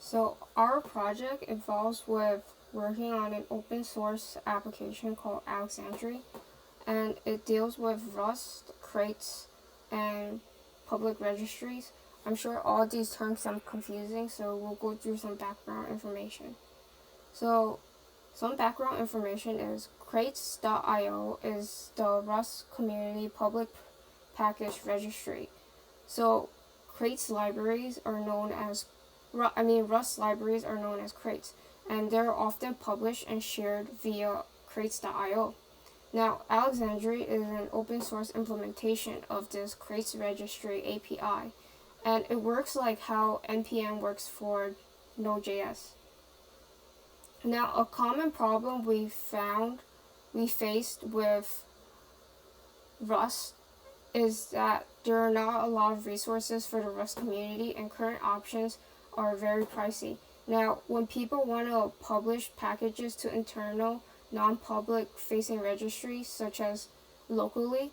So our project involves with working on an open source application called Alexandrie, and it deals with Rust, crates, and public registries. I'm sure all these terms sound confusing, so we'll go through some background information. So some background information is crates.io is the Rust community public package registry. So crates libraries are known as Rust libraries are known as crates, and they're often published and shared via crates.io. Now, Alexandria is an open source implementation of this crates registry API, and it works like how npm works for Node.js. Now, a common problem we faced with Rust is that there are not a lot of resources for the Rust community, and current options are very pricey. Now, when people want to publish packages to internal, non-public facing registries, such as locally,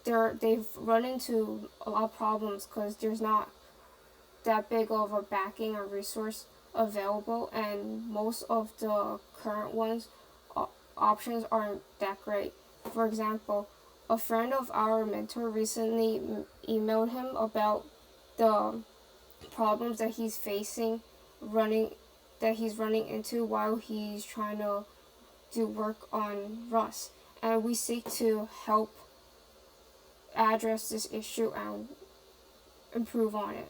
they've run into a lot of problems because there's not that big of a backing or resource available, and most of the current ones options aren't that great. For example, a friend of our mentor recently emailed him about the problems that he's running into while he's trying to do work on Rust, and we seek to help address this issue and improve on it.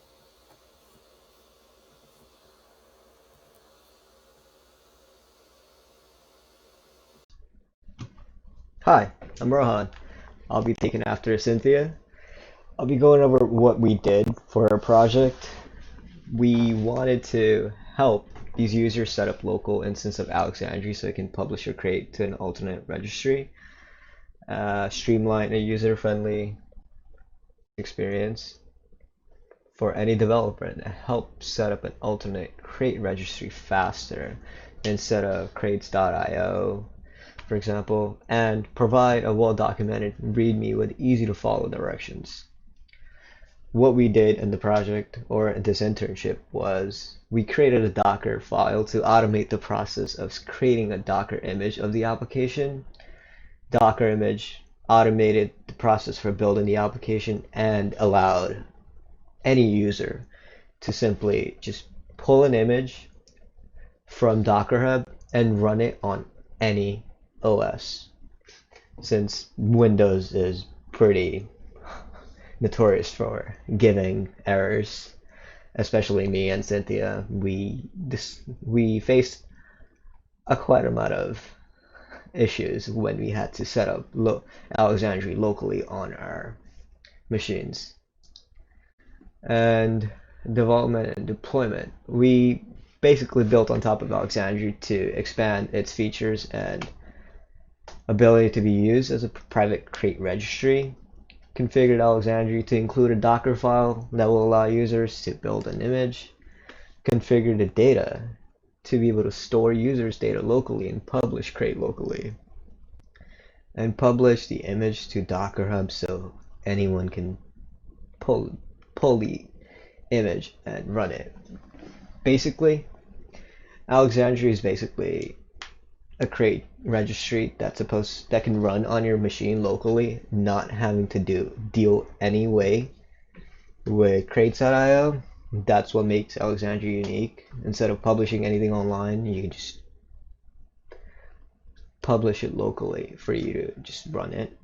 Hi, I'm Rohan. I'll be taking after Cynthia. I'll be going over what we did for our project. We wanted to help these users set up local instance of Alexandria so they can publish or create to an alternate registry, streamline a user-friendly experience for any developer, and help set up an alternate crate registry faster instead of crates.io, for example, and provide a well-documented README with easy-to-follow directions. What we did in the project, or this internship, was we created a Docker file to automate the process of creating a Docker image of the application. Docker image automated the process for building the application and allowed any user to simply just pull an image from Docker Hub and run it on any OS, since Windows is pretty notorious for giving errors. Especially me and Cynthia, we faced a quite amount of issues when we had to set up Alexandria locally on our machines. And development and deployment, we basically built on top of Alexandria to expand its features and ability to be used as a private crate registry. Configured Alexandria to include a Docker file that will allow users to build an image. Configured the data to be able to store users' data locally and publish crate locally. And publish the image to Docker Hub so anyone can pull the image and run it. Basically, Alexandria is basically a crate registry that can run on your machine locally, not having to deal anyway with crates.io. That's what makes Alexandria unique. Instead of publishing anything online, you can just publish it locally for you to just run it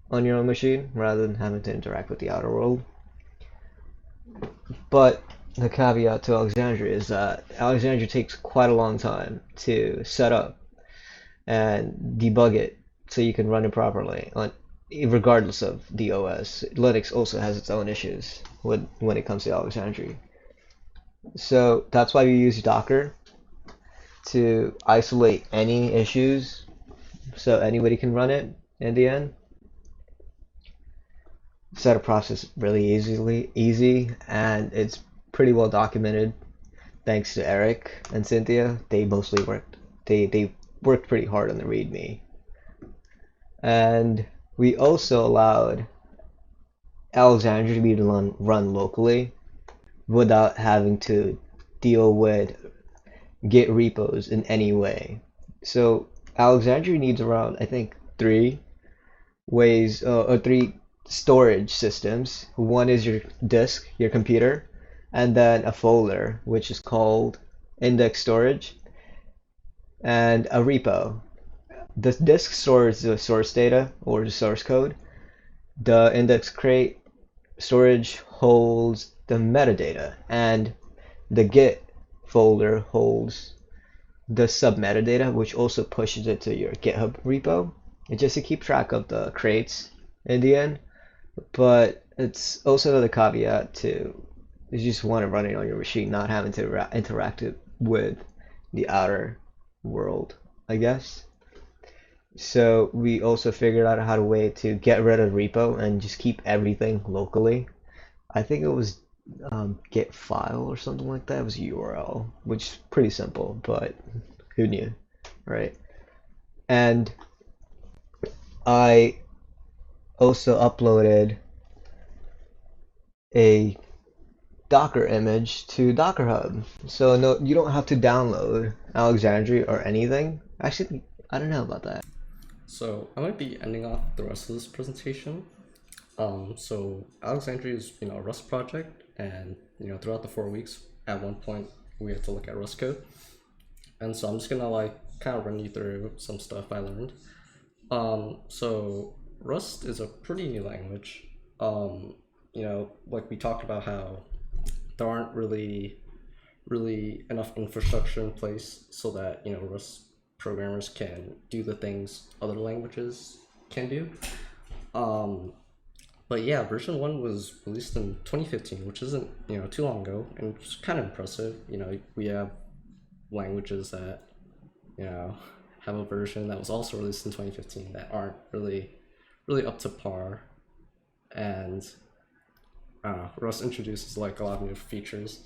on your own machine rather than having to interact with the outer world. But the caveat to Alexandria is that Alexandria takes quite a long time to set up and debug it so you can run it properly regardless of the OS. Linux also has its own issues when it comes to Alexandria. So that's why we use Docker to isolate any issues so anybody can run it in the end. Setup process really easy, and it's pretty well documented thanks to Eric and Cynthia. They worked pretty hard on the README. And we also allowed Alexandria to be run locally without having to deal with Git repos in any way. So Alexandria needs around, I think, three ways or three storage systems. One is your disk, your computer, and then a folder, which is called index storage, and a repo. The disk stores the source data or the source code. The index crate storage holds the metadata, and the Git folder holds the sub-metadata, which also pushes it to your GitHub repo. It's just to keep track of the crates in the end. But it's also another caveat to you just want to run it on your machine, not having to interact it with the outer world, I guess. So we also figured out how to way to get rid of repo and just keep everything locally. I think it was get file or something like that. It was URL, which is pretty simple, but who knew, right? And I also uploaded a Docker image to Docker Hub. So no, you don't have to download Alexandria or anything. Actually, I don't know about that. So I might be ending off the rest of this presentation. So Alexandria is a Rust project, and throughout the 4 weeks, at one point we had to look at Rust code, and so I'm just gonna kind of run you through some stuff I learned. So Rust is a pretty new language. Like we talked about how there aren't really enough infrastructure in place so that Rust programmers can do the things other languages can do. But yeah, version 1 was released in 2015, which isn't too long ago, and it's kind of impressive. We have languages that have a version that was also released in 2015 that aren't really up to par, and Rust introduces a lot of new features.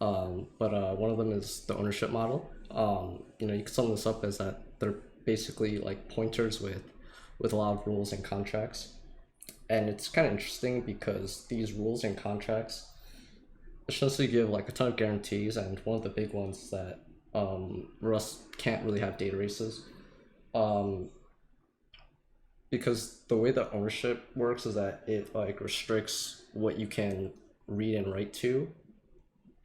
But one of them is the ownership model. You can sum this up as that they're basically pointers with a lot of rules and contracts. And it's kind of interesting because these rules and contracts essentially give a ton of guarantees, and one of the big ones is that Rust can't really have data races. Because the way that ownership works is that it restricts what you can read and write to,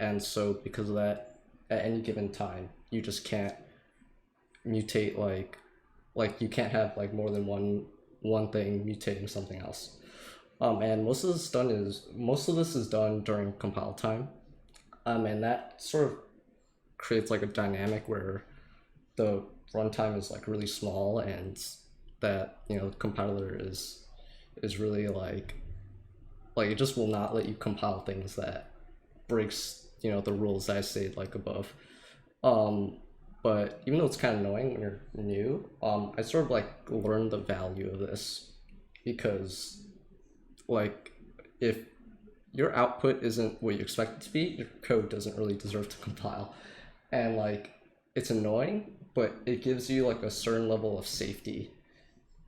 and so because of that, at any given time you just can't mutate you can't have more than one thing mutating something else. And most of this is done during compile time, and that sort of creates a dynamic where the runtime is really small, and that the compiler is really it just will not let you compile things that breaks the rules that I stated above. But even though it's kind of annoying when you're new, I sort of learned the value of this, because if your output isn't what you expect it to be, your code doesn't really deserve to compile. And it's annoying, but it gives you a certain level of safety.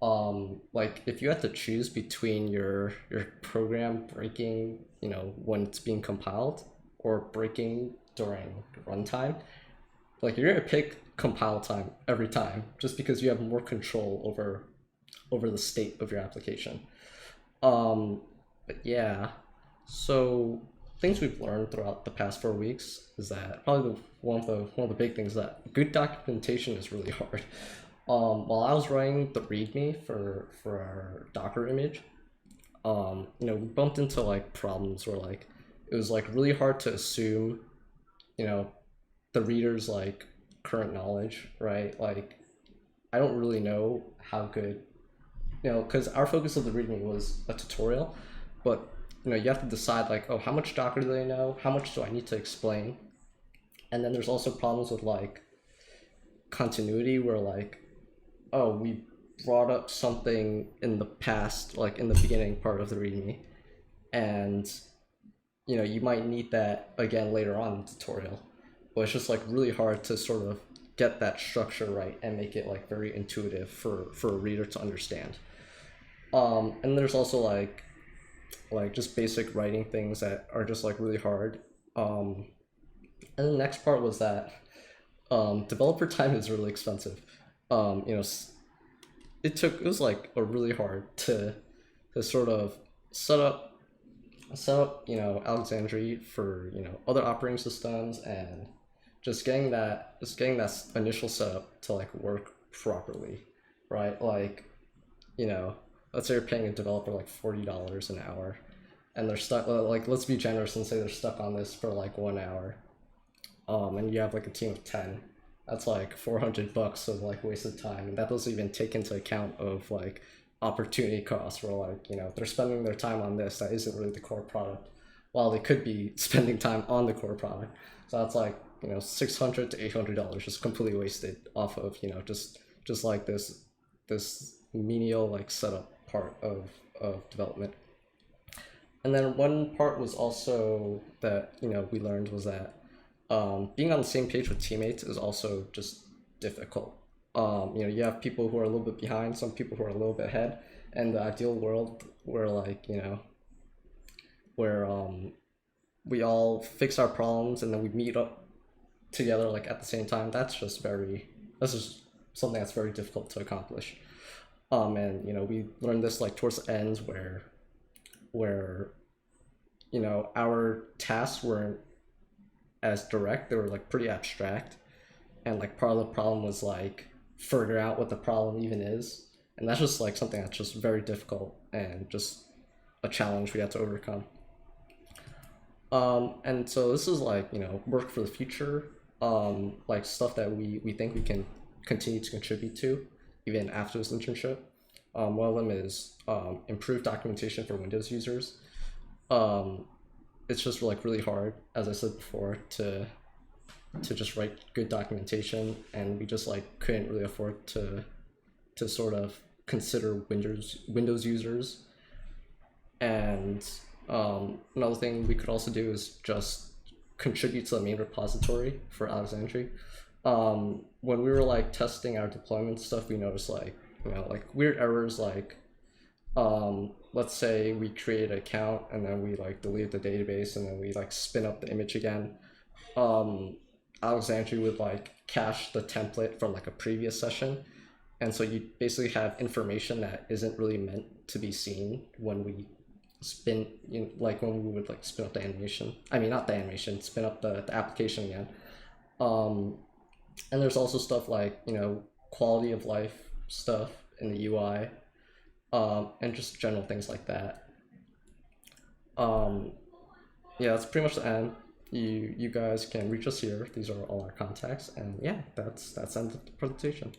If you have to choose between your program breaking when it's being compiled or breaking during runtime, you're gonna pick compile time every time, just because you have more control over the state of your application. But yeah, so things we've learned throughout the past 4 weeks is that probably one of the big things is that good documentation is really hard. While I was writing the README for our Docker image, we bumped into problems where it was really hard to assume the reader's current knowledge, right? I don't really know how good, because our focus of the README was a tutorial, but you have to decide oh, how much Docker do they know? How much do I need to explain? And then there's also problems with continuity, where oh, we brought up something in the past, in the beginning part of the README, and you might need that again later on in the tutorial. But it's just really hard to sort of get that structure right and make it very intuitive for a reader to understand. And there's also just basic writing things that are just really hard. And the next part was that developer time is really expensive. You know, it was like a really hard to sort of set up you know, Alexandria for, you know, other operating systems, and just getting that initial setup to like work properly, right? Like, you know, let's say you're paying a developer like $40 an hour, and they're stuck, like, let's be generous and say they're stuck on this for like 1 hour, and you have like a team of 10. That's like $400 of like wasted time, and that doesn't even take into account of like opportunity costs, where like, you know, they're spending their time on this that isn't really the core product, while they could be spending time on the core product. So that's like, you know, $600 to $800 just completely wasted off of, you know, just like this menial like setup part of development. And then one part was also that, you know, we learned was that being on the same page with teammates is also just difficult. You know, you have people who are a little bit behind, some people who are a little bit ahead, and the ideal world where, like, you know, where we all fix our problems and then we meet up together like at the same time, that's just something that's very difficult to accomplish. And you know, we learned this like towards the ends where you know, our tasks weren't as direct, they were like pretty abstract, and like part of the problem was like figure out what the problem even is, and that's just like something that's just very difficult and just a challenge we had to overcome. And so this is like, you know, work for the future, like stuff that we think we can continue to contribute to even after this internship. One of them is improved documentation for Windows users. It's just like really hard, as I said before, to just write good documentation, and we just like couldn't really afford to sort of consider Windows users. And another thing we could also do is just contribute to the main repository for Alexandria. When we were like testing our deployment stuff, we noticed like, you know, like weird errors, like let's say we create an account and then we like delete the database and then we like spin up the image again. Alexandria would like cache the template from like a previous session, and so you basically have information that isn't really meant to be seen when we spin, you know, like when we would like spin up the animation. I mean, not the animation, spin up the application again. And there's also stuff like, you know, quality of life stuff in the UI, and just general things like that. Yeah, that's pretty much the end. You guys can reach us here. These are all our contacts, and yeah, that's the end of the presentation.